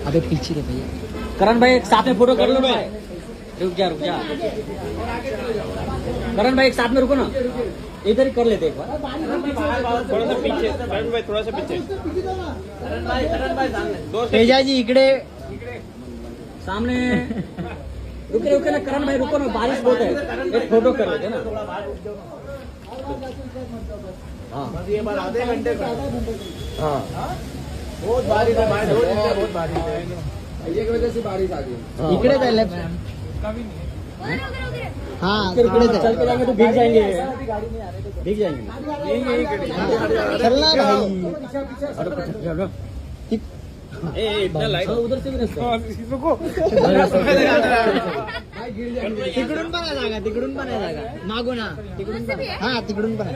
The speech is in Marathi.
अबे पीछे रे भैया। करण भाई एक साथ में फोटो कर लो भाई। रुक जा। करण भाई एक साथ में रुको ना, इधर ही कर लेते एक बार। थोड़ा सा पीछे करण भाई, थोड़ा सा पीछे। करण भाई तेजा जी इकडे सामने। रुके ना करण भाई, रुको ना, बारिश बहुत है, एक फोटो कर लेते ना। हाँ ये बार आधे घंटे का। हाँ बहुत बारिश है भाई, बहुत बारिश है, ये की वजह से बारिश आ गई। इकडे जायला हाँ इकडे चल के जाएंगे तो भीग जाएंगे। चल ना भाई, इतना लाइट उधर से भी नसतं. तिकडून पण आहे जागा, मागून. तिकडून पण आहे. हा तिकडून पण आहे.